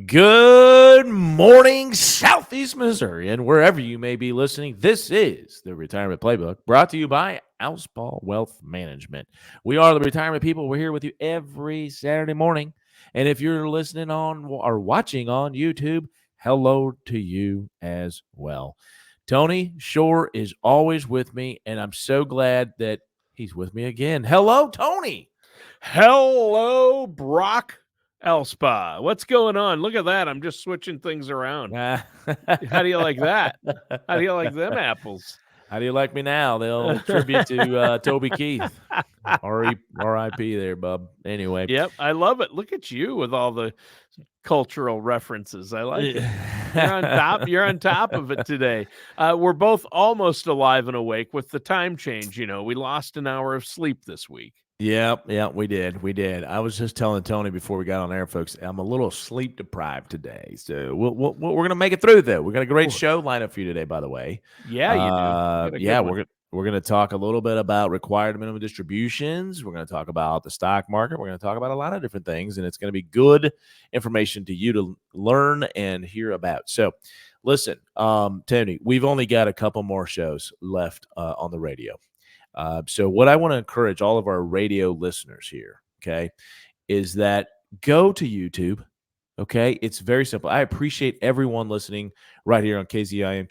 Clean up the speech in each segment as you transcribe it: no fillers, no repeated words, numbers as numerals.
Good morning, Southeast Missouri, and wherever you may be listening. This is the Retirement Playbook, brought to you by Alspaugh Wealth Management. We are the retirement people. We're here with you every Saturday morning. And if you're listening on or watching on YouTube, hello to you as well. Tony Shore is always with me, and I'm so glad that he's with me again. Hello, Tony. Hello, Brock Alspaugh. What's going on? Look at that. I'm just switching things around. How do you like that? How do you like them apples? How do you like me now? They'll tribute to Toby Keith. R.I.P. there, bub. Anyway. Yep, I love it. Look at you with all the cultural references. I like it. You're on top. You're on top of it today. We're both almost alive and awake with the time change. We lost an hour of sleep this week. Yeah, we did. I was just telling Tony before we got on air, folks, I'm a little sleep deprived today. So we're going to make it through, though. We got a great show lineup for you today, by the way. Yeah, you do. Yeah, we're going to talk a little bit about required minimum distributions. We're going to talk about the stock market. We're going to talk about a lot of different things, and it's going to be good information to you to learn and hear about. So listen, Tony, we've only got a couple more shows left on the radio. So what I want to encourage all of our radio listeners here, okay, is that go to YouTube, okay? It's very simple. I appreciate everyone listening right here on KZIM,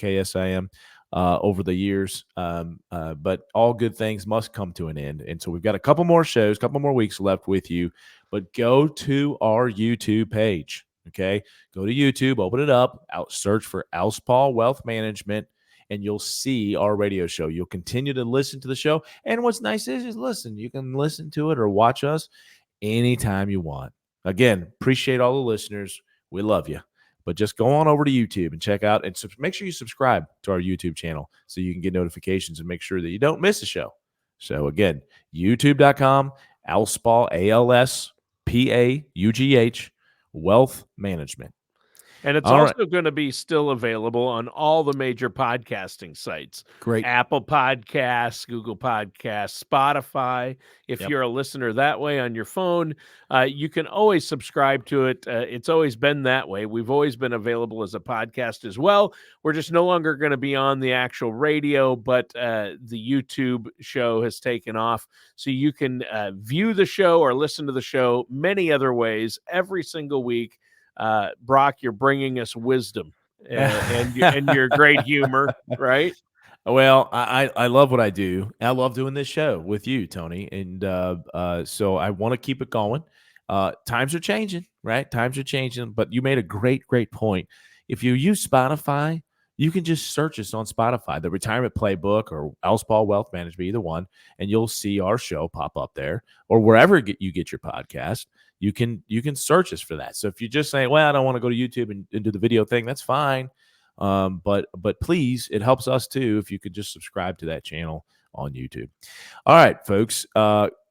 KSIM over the years, but all good things must come to an end. And so we've got a couple more shows, couple more weeks left with you, but go to our YouTube page, okay? Go to YouTube, open it up, search for Alspaugh Wealth Management, and you'll see our radio show. You'll continue to listen to the show. And what's nice is listen. You can listen to it or watch us anytime you want. Again, appreciate all the listeners. We love you. But just go on over to YouTube and check out, and make sure you subscribe to our YouTube channel so you can get notifications and make sure that you don't miss a show. So again, youtube.com, Alspaugh, ALSPAUGH, Wealth Management. And it's also going to be still available on all the major podcasting sites. Great. Apple Podcasts, Google Podcasts, Spotify. If you're a listener that way on your phone, you can always subscribe to it. It's always been that way. We've always been available as a podcast as well. We're just no longer going to be on the actual radio, but the YouTube show has taken off. So you can view the show or listen to the show many other ways every single week. Brock, you're bringing us wisdom and your great humor, right? Well, I love what I do. I love doing this show with you, Tony, and so I want to keep it going. Times are changing, right? Times are changing, but you made a great point. If you use Spotify, you can just search us on Spotify, the Retirement Playbook or Alspaugh Wealth Management, either one, and you'll see our show pop up there, or wherever you get your podcast. You can search us for that. So if you're just saying, well, I don't want to go to YouTube and do the video thing, that's fine. But please, it helps us too if you could just subscribe to that channel on YouTube. All right, folks.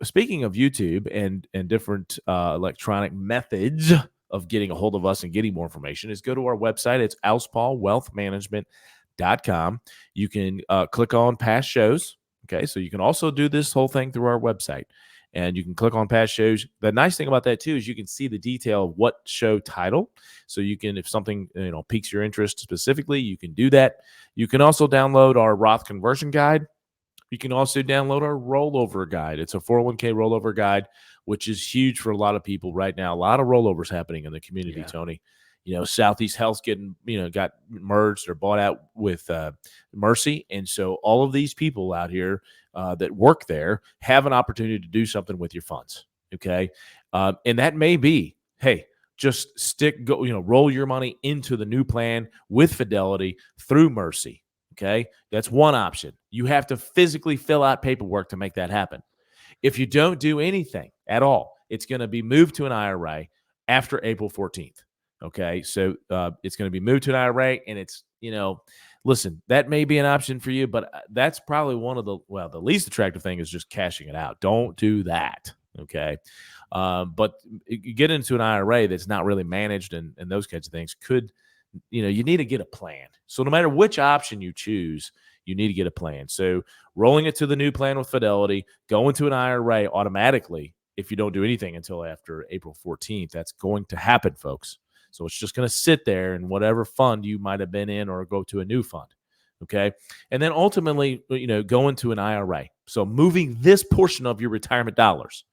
Speaking of YouTube and different electronic methods of getting a hold of us and getting more information, is go to our website. It's alspaughwealthmanagement.com. You can click on past shows. Okay, so you can also do this whole thing through our website. And you can click on past shows. The nice thing about that, too, is you can see the detail of what show title. So you can, if something piques your interest specifically, you can do that. You can also download our Roth conversion guide. You can also download our rollover guide. It's a 401k rollover guide, which is huge for a lot of people right now. A lot of rollovers happening in the community, Tony. Southeast Health's got merged or bought out with Mercy. And so all of these people out here that work there have an opportunity to do something with your funds. Okay. And that may be, hey, just roll your money into the new plan with Fidelity through Mercy. Okay. That's one option. You have to physically fill out paperwork to make that happen. If you don't do anything at all, it's going to be moved to an IRA after April 14th. Okay, so it's going to be moved to an IRA, and it's, listen, that may be an option for you, but that's probably one of the least attractive thing is just cashing it out. Don't do that, okay? But you get into an IRA that's not really managed and those kinds of things could, you need to get a plan. So no matter which option you choose, you need to get a plan. So rolling it to the new plan with Fidelity, going to an IRA automatically, if you don't do anything until after April 14th, that's going to happen, folks. So it's just going to sit there in whatever fund you might have been in or go to a new fund. Okay. And then ultimately, go into an IRA. So moving this portion of your retirement dollars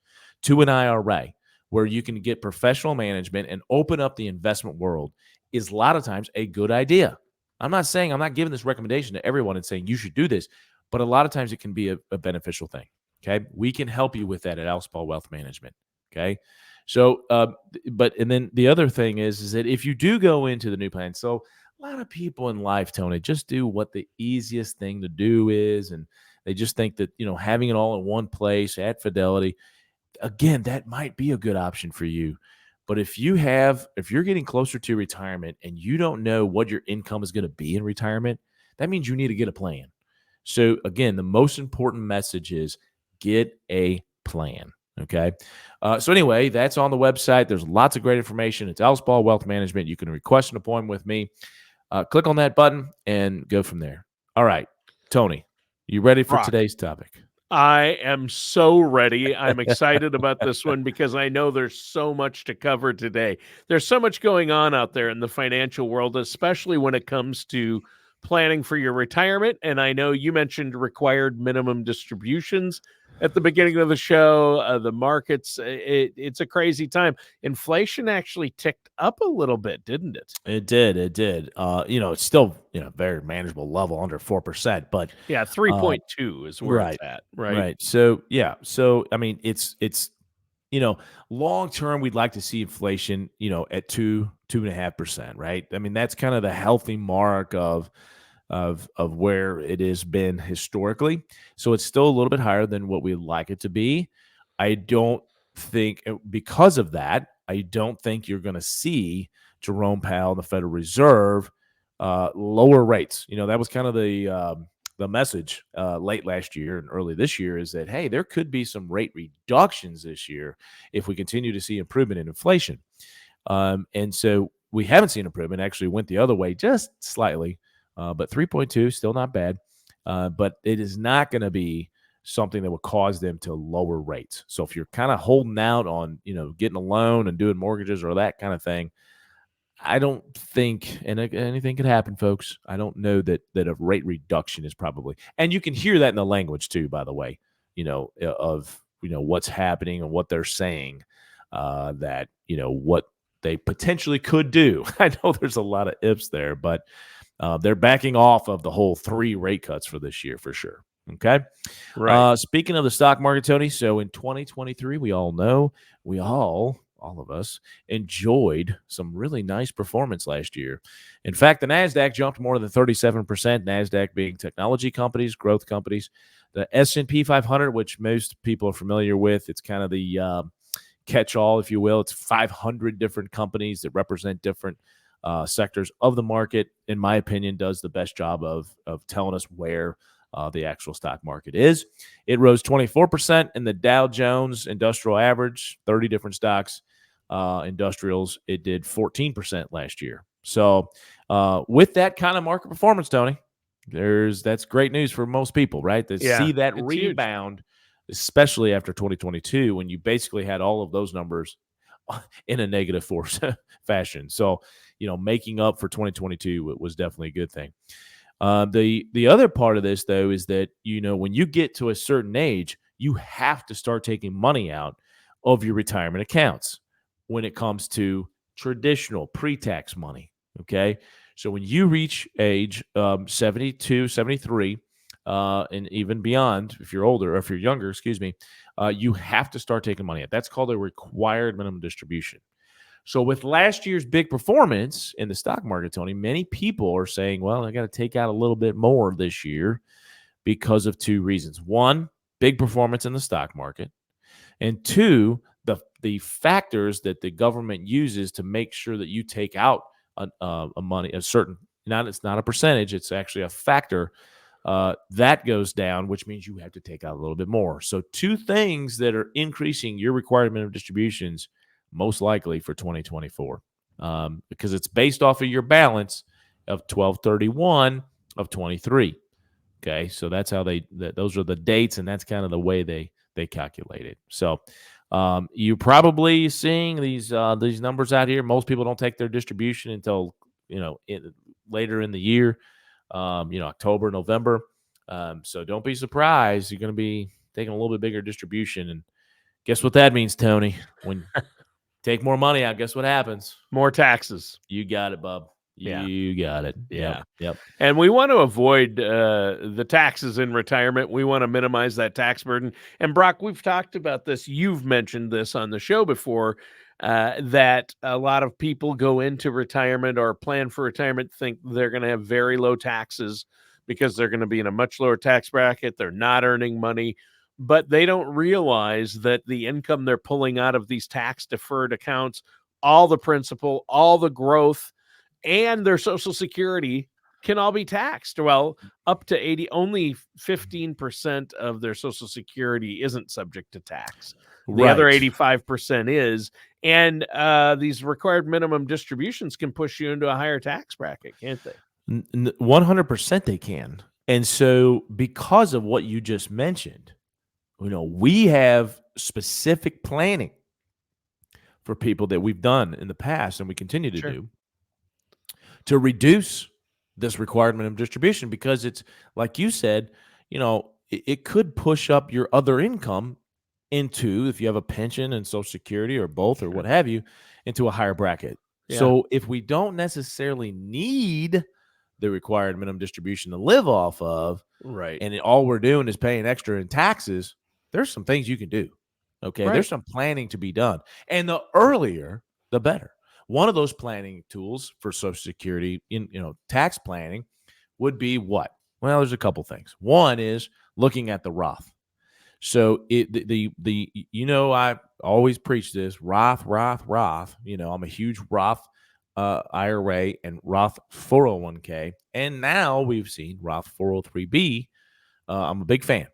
to an IRA where you can get professional management and open up the investment world is a lot of times a good idea. I'm not giving this recommendation to everyone and saying you should do this, but a lot of times it can be a beneficial thing. Okay. We can help you with that at Alspaugh Wealth Management. Okay. So, and then the other thing is that if you do go into the new plan, so a lot of people in life, Tony, just do what the easiest thing to do is. And they just think that, having it all in one place at Fidelity, again, that might be a good option for you. But if you're getting closer to retirement and you don't know what your income is going to be in retirement, that means you need to get a plan. So again, the most important message is get a plan. Okay. So anyway, that's on the website. There's lots of great information. It's Alspaugh Wealth Management. You can request an appointment with me. Click on that button and go from there. All right, Tony, you ready for today's topic? I am so ready. I'm excited about this one because I know there's so much to cover today. There's so much going on out there in the financial world, especially when it comes to planning for your retirement. And I know you mentioned required minimum distributions at the beginning of the show. The markets, it's a crazy time. Inflation actually ticked up a little bit, didn't it? It did. It's still, very manageable level under 4%, but 3.2 is where it's at. Right. So, I mean, it's, long term, we'd like to see inflation, at 2.5%, right? I mean, that's kind of the healthy mark of where it has been historically. So it's still a little bit higher than what we'd like it to be. I don't think because of that, I don't think you're going to see Jerome Powell and the Federal Reserve lower rates. That was kind of the message late last year and early this year is that, hey, there could be some rate reductions this year if we continue to see improvement in inflation. And so we haven't seen improvement. Actually went the other way just slightly. But 3.2 still not bad, but it is not going to be something that will cause them to lower rates. So if you're kind of holding out on, getting a loan and doing mortgages or that kind of thing, I don't think, and anything could happen, folks. I don't know that a rate reduction is probably, and you can hear that in the language too, by the way, of what's happening and what they're saying, that what they potentially could do. I know there's a lot of ifs there, but they're backing off of the whole 3 rate cuts for this year for sure. Okay. Right. Speaking of the stock market, Tony, so in 2023, we all know all of us enjoyed some really nice performance last year. In fact, the NASDAQ jumped more than 37%, NASDAQ being technology companies, growth companies. The S&P 500, which most people are familiar with, it's kind of the catch-all, if you will. It's 500 different companies that represent different sectors of the market, in my opinion, does the best job of telling us where the actual stock market is. It rose 24% in the Dow Jones Industrial Average, 30 different stocks. Industrials, it did 14% last year. So with that kind of market performance, Tony, that's great news for most people, right? To see that rebound, huge, especially after 2022, when you basically had all of those numbers in a negative force fashion. So, making up for 2022 was definitely a good thing. The other part of this, though, is that, when you get to a certain age, you have to start taking money out of your retirement accounts when it comes to traditional pre-tax money. Okay. So when you reach age 72, 73, and even beyond, if you're older or if you're younger, you have to start taking money out. That's called a required minimum distribution. So with last year's big performance in the stock market, Tony, many people are saying, well, I got to take out a little bit more this year because of 2 reasons. 1, big performance in the stock market. And 2, the factors that the government uses to make sure that you take out it's not a percentage, it's actually a factor that goes down, which means you have to take out a little bit more. So 2 things that are increasing your required minimum distributions most likely for 2024, because it's based off of your balance of 12/31 of 23. Okay, so that's how those are the dates, and that's kind of the way they they calculate it. So you're probably seeing these numbers out here. Most people don't take their distribution until later in the year, October, November. So don't be surprised. You're going to be taking a little bit bigger distribution, and guess what that means, Tony? When take more money out, guess what happens? More taxes. You got it, bub. Yeah. You got it. Yeah. Yep. And we want to avoid the taxes in retirement. We want to minimize that tax burden. And Brock, we've talked about this. You've mentioned this on the show before, that a lot of people go into retirement or plan for retirement, think they're going to have very low taxes because they're going to be in a much lower tax bracket. They're not earning money, but they don't realize that the income they're pulling out of these tax deferred accounts, all the principal, all the growth, and their Social Security can all be taxed. Well, up to 80, only 15% of their Social Security isn't subject to tax. The other 85% is. And these required minimum distributions can push you into a higher tax bracket, can't they? 100% they can. And so because of what you just mentioned, we have specific planning for people that we've done in the past and we continue to do to reduce this required minimum distribution, because it's like you said, it could push up your other income into, if you have a pension and Social Security or both or what have you, into a higher bracket. Yeah. So if we don't necessarily need the required minimum distribution to live off of, right, and all we're doing is paying extra in taxes, there's some things you can do. Okay, there's some planning to be done, and the earlier, the better. One of those planning tools for Social Security, tax planning, would be what? Well, there's a couple things. One is looking at the Roth. So I always preach this Roth. I'm a huge Roth IRA and Roth 401k, and now we've seen Roth 403b. I'm a big fan,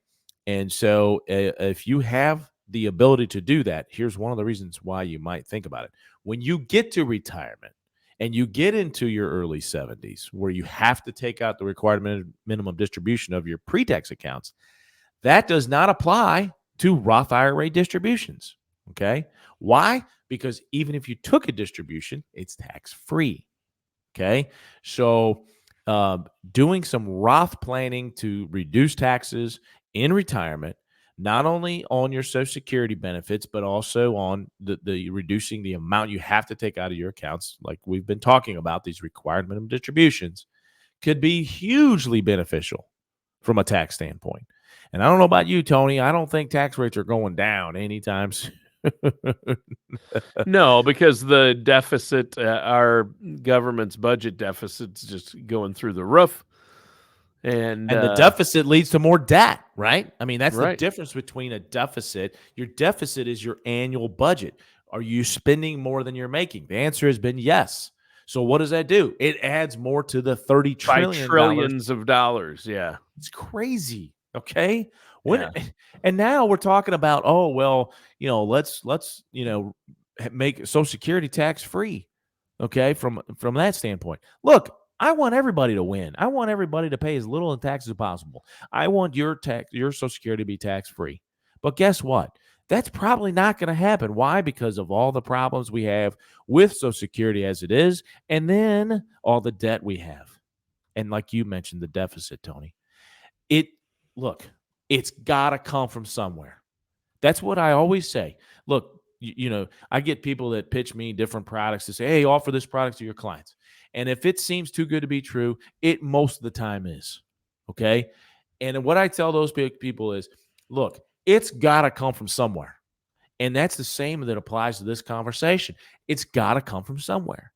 and so if you have the ability to do that, here's one of the reasons why you might think about it. When you get to retirement and you get into your early 70s, where you have to take out the required minimum distribution of your pre-tax accounts, that does not apply to Roth IRA distributions. Okay. Why? Because even if you took a distribution, it's tax-free. Okay. So doing some Roth planning to reduce taxes in retirement, not only on your Social Security benefits, but also on the reducing the amount you have to take out of your accounts, like we've been talking about, these required minimum distributions, could be hugely beneficial from a tax standpoint. And I don't know about you, Tony. I don't think tax rates are going down anytime soon. No, because the deficit, our government's budget deficit's just going through the roof. And the deficit leads to more debt, right? I mean, that's right. the difference between a deficit. Your deficit is your annual budget. Are you spending more than you're making? The answer has been yes. So what does that do? It adds more to the $30 trillion. By trillions of dollars, yeah. It's crazy, okay? And now we're talking about, let's make Social Security tax-free, okay, from that standpoint. Look, I want everybody to win. I want everybody to pay as little in taxes as possible. I want your Social Security to be tax-free. But guess what? That's probably not going to happen. Why? Because of all the problems we have with Social Security as it is, and then all the debt we have. And like you mentioned, the deficit, Tony. It's got to come from somewhere. That's what I always say. Look, I get people that pitch me different products to say, hey, offer this product to your clients. And if it seems too good to be true, it most of the time is. Okay. And what I tell those people is, look, it's got to come from somewhere. And that's the same that applies to this conversation. It's got to come from somewhere.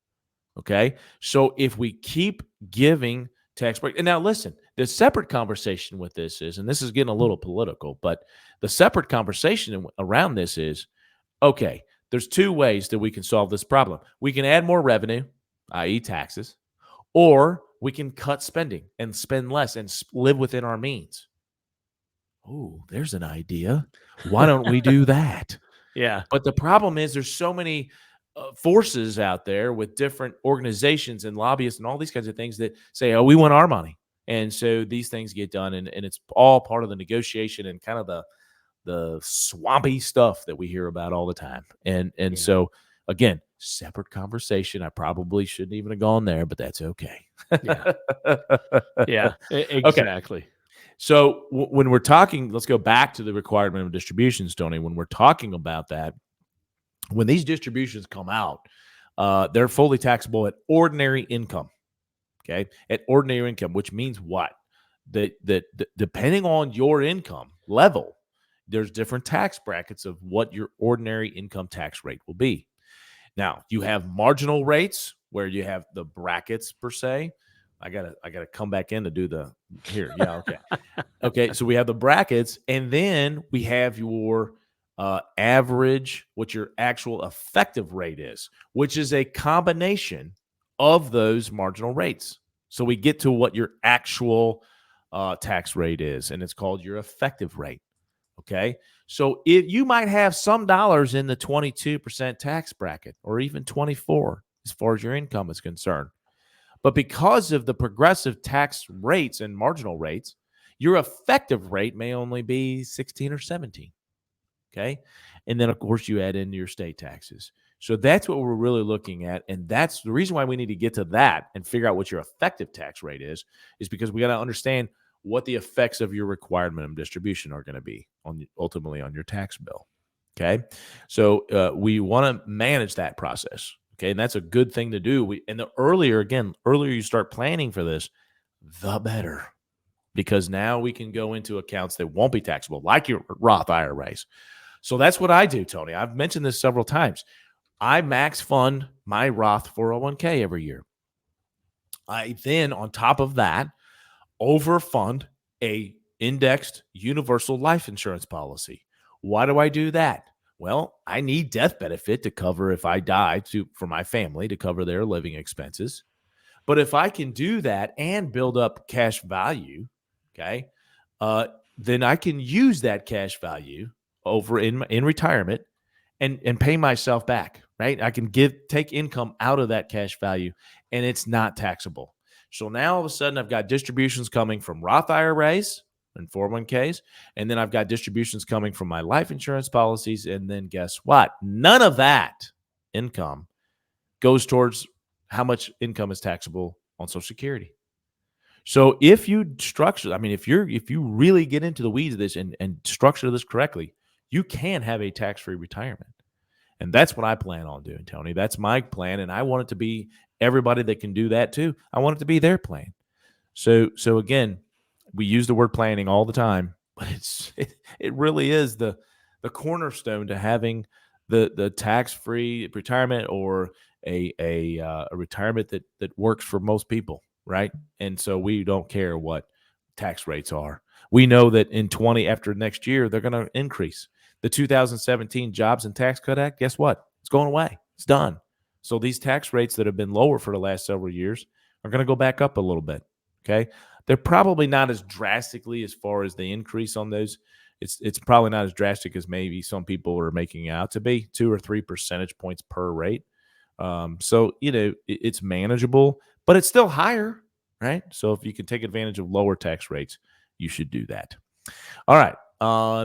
Okay. So if we keep giving tax break, and now listen, the separate conversation with this is, and this is getting a little political, but the separate conversation around this is, okay, there's two ways that we can solve this problem. We can add more revenue, i.e. taxes, or we can cut spending and spend less and live within our means. Oh, there's an idea. Why don't we do that? Yeah. But the problem is there's so many forces out there with different organizations and lobbyists and all these kinds of things that say, oh, we want our money. And so these things get done, and it's all part of the negotiation and kind of the swampy stuff that we hear about all the time. And Yeah. so again, separate conversation. I probably shouldn't even have gone there, but that's okay. Yeah. Yeah, Okay. exactly. So when we're talking, let's go back to the required minimum distributions, Tony. When we're talking about that, when these distributions come out, they're fully taxable at ordinary income. Okay, at ordinary income, which means what? That depending on your income level, there's different tax brackets of what your ordinary income tax rate will be. Now, you have marginal rates where you have the brackets per se. I gotta come back in to do the here. Yeah, okay. Okay, so we have the brackets, and then we have your average, what your actual effective rate is, which is a combination of those marginal rates. So we get to what your actual tax rate is, and it's called your effective rate. Okay, so if you might have some dollars in the 22% tax bracket, or even 24, as far as your income is concerned. But because of the progressive tax rates and marginal rates, your effective rate may only be 16 or 17. Okay. And then, of course, you add in your state taxes. So that's what we're really looking at. And that's the reason why we need to get to that and figure out what your effective tax rate is because we got to understand what the effects of your required minimum distribution are going to be ultimately on your tax bill. Okay. So we want to manage that process. Okay. And that's a good thing to do. And the earlier you start planning for this, the better. Because now we can go into accounts that won't be taxable, like your Roth IRAs. So that's what I do, Tony. I've mentioned this several times. I max fund my Roth 401k every year. I then, on top of that, overfund a indexed universal life insurance policy. Why do I do that? Well, I need death benefit to cover if I die for my family to cover their living expenses. But if I can do that and build up cash value, okay, then I can use that cash value over in retirement and pay myself back, right? I can take income out of that cash value, and it's not taxable. So now all of a sudden I've got distributions coming from Roth IRAs and 401ks, and then I've got distributions coming from my life insurance policies, and then guess what? None of that income goes towards how much income is taxable on Social Security. So if you structure, if you really get into the weeds of this and structure this correctly, you can have a tax-free retirement. And that's what I plan on doing, Tony. That's my plan. And I want it to be everybody that can do that too. I want it to be their plan. So again, we use the word planning all the time, but it really is the cornerstone to having the tax-free retirement or a retirement that works for most people, right? And so we don't care what tax rates are. We know that after next year, they're going to increase. The 2017 Jobs and Tax Cut Act, guess what? It's going away. It's done. So these tax rates that have been lower for the last several years are going to go back up a little bit. Okay. They're probably not as drastically as far as the increase on those. It's probably not as drastic as maybe some people are making out to be, 2 or 3 percentage points per rate. So, it's manageable, but it's still higher, right? So if you can take advantage of lower tax rates, you should do that. All right.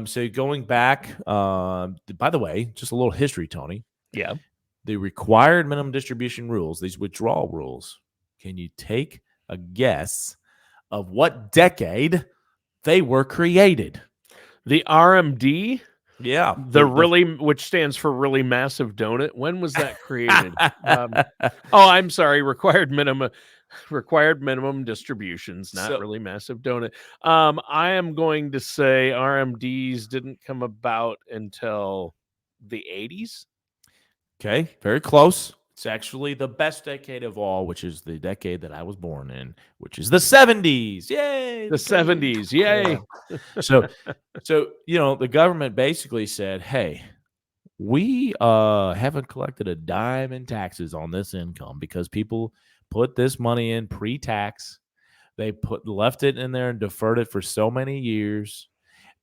So going back, by the way, just a little history, Tony. Yeah. The required minimum distribution rules, these withdrawal rules, can you take a guess of what decade they were created? The RMD? Yeah. Which stands for really massive donut. When was that created? I'm sorry. Required minimum distributions, not really massive donut. I am going to say RMDs didn't come about until the 80s. Okay, very close. It's actually the best decade of all, which is the decade that I was born in, which is the 70s. Yay! The 70s. Yay! Yeah. So the government basically said, hey, we haven't collected a dime in taxes on this income because people put this money in pre-tax. They left it in there and deferred it for so many years.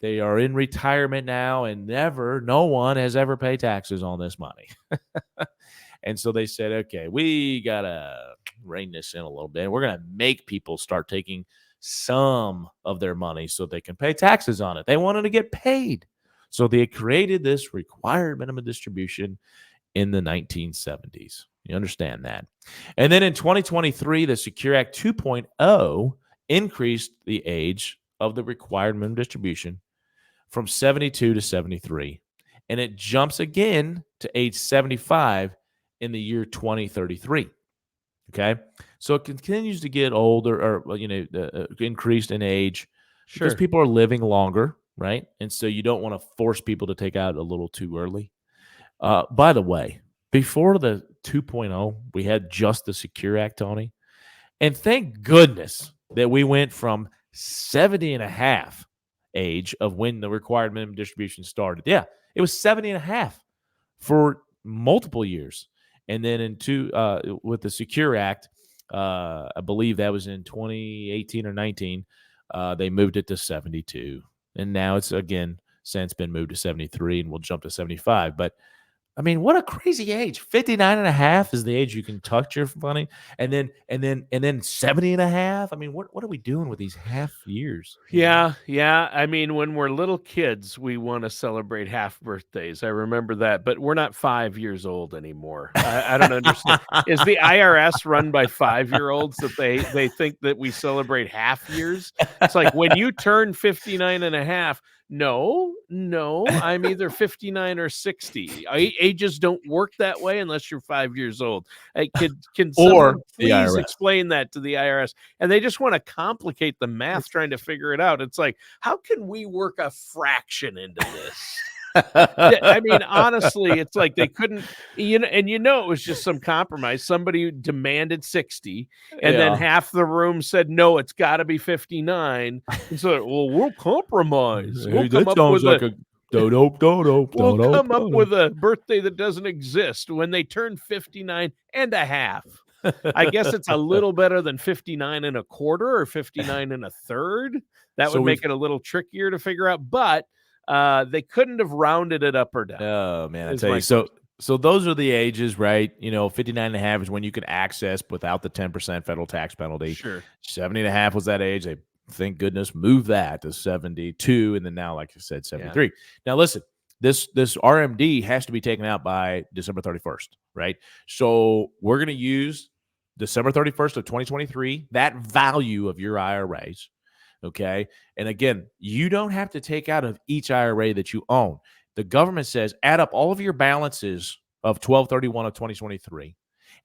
They are in retirement now, and no one has ever paid taxes on this money. And so they said, okay, we got to rein this in a little bit. We're going to make people start taking some of their money so they can pay taxes on it. They wanted to get paid. So they created this required minimum distribution in the 1970s. You understand that. And then in 2023, the Secure Act 2.0 increased the age of the required minimum distribution from 72 to 73. And it jumps again to age 75 in the year 2033. Okay. So it continues to get older or, increased in age because Sure. people are living longer, right? And so you don't want to force people to take out a little too early. By the way, before the 2.0, we had just the Secure Act, Tony. And thank goodness that we went from 70 and a half age of when the required minimum distribution started. Yeah, it was 70 and a half for multiple years. And then with the Secure Act, I believe that was in 2018 or 19, they moved it to 72. And now it's, again, since been moved to 73, and we'll jump to 75. But I mean, what a crazy age. 59 and a half is the age you can touch your money. And then 70 and a half. I mean, what are we doing with these half years? Yeah. I mean, when we're little kids, we want to celebrate half birthdays. I remember that, but we're not 5 years old anymore. I don't understand. Is the IRS run by 5-year-olds that they think that we celebrate half years? It's like when you turn 59 and a half, no, I'm either 59 or 60. Ages don't work that way unless you're 5 years old. Can someone the please IRS. explain that to the IRS? And they just want to complicate the math trying to figure it out. It's like, how can we work a fraction into this? I mean, honestly, it's like they couldn't, it was just some compromise. Somebody demanded 60, and then half the room said, no, it's got to be 59. And so, well, we'll compromise. We'll come up with a birthday that doesn't exist when they turn 59 and a half. I guess it's a little better than 59 and a quarter or 59 and a third. That would make it a little trickier to figure out, but they couldn't have rounded it up or down. Oh, man, I tell you. So those are the ages, right? 59 and a half is when you can access without the 10% federal tax penalty. Sure. 70 and a half was that age. They, thank goodness, moved that to 72. And then now, like I said, 73. Yeah. Now, listen, this RMD has to be taken out by December 31st, right? So we're going to use December 31st of 2023, that value of your IRAs. Okay. And again, you don't have to take out of each IRA that you own. The government says add up all of your balances of 12/31 of 2023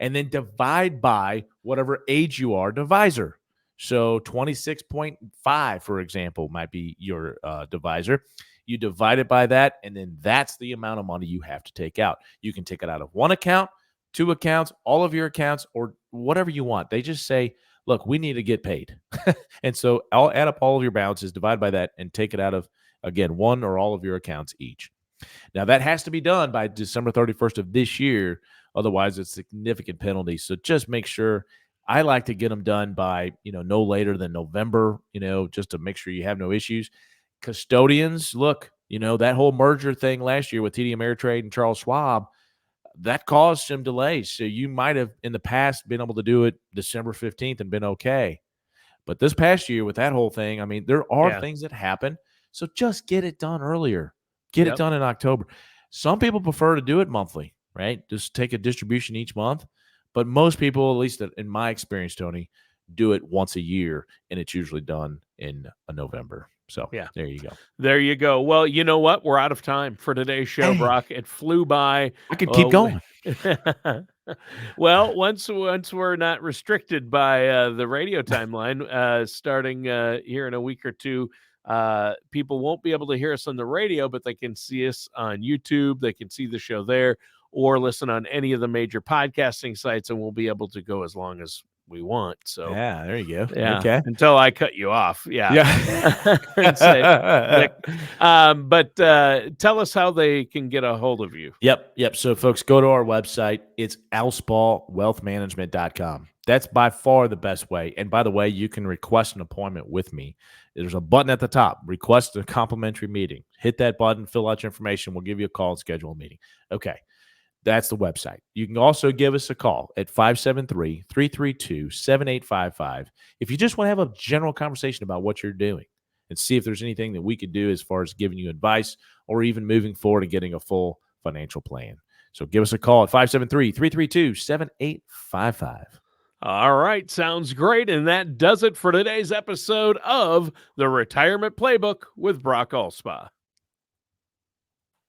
and then divide by whatever age you are, divisor. So 26.5, for example, might be your divisor. You divide it by that, and then that's the amount of money you have to take out. You can take it out of one account, two accounts, all of your accounts, or whatever you want. They just say, look, we need to get paid. And so I'll add up all of your balances, divide by that, and take it out of, again, one or all of your accounts each. Now, that has to be done by December 31st of this year. Otherwise, it's significant penalty. So just make sure. I like to get them done by, no later than November, just to make sure you have no issues. Custodians, look, that whole merger thing last year with TD Ameritrade and Charles Schwab, that caused some delays. So you might have in the past been able to do it December 15th and been okay. But this past year with that whole thing, I mean, there are things that happen. So just get it done earlier. Get it done in October. Some people prefer to do it monthly, right? Just take a distribution each month. But most people, at least in my experience, Tony, do it once a year, and it's usually done in November. So there you go. There you go. Well, you know what? We're out of time for today's show, Brock. It flew by. I could keep going. Well, once we're not restricted by the radio timeline, starting here in a week or two, people won't be able to hear us on the radio, but they can see us on YouTube. They can see the show there or listen on any of the major podcasting sites, and we'll be able to go as long as we want. So yeah, there you go. Yeah. Okay. Until I cut you off. Yeah. But tell us how they can get a hold of you. Yep. So folks, go to our website. It's alspaughwealthmanagement.com. That's by far the best way. And by the way, you can request an appointment with me. There's a button at the top, request a complimentary meeting. Hit that button, fill out your information. We'll give you a call and schedule a meeting. Okay. That's the website. You can also give us a call at 573-332-7855 if you just want to have a general conversation about what you're doing. and see if there's anything that we could do as far as giving you advice or even moving forward and getting a full financial plan. So give us a call at 573-332-7855. All right, sounds great. And that does it for today's episode of the Retirement Playbook with Brock Alspaugh.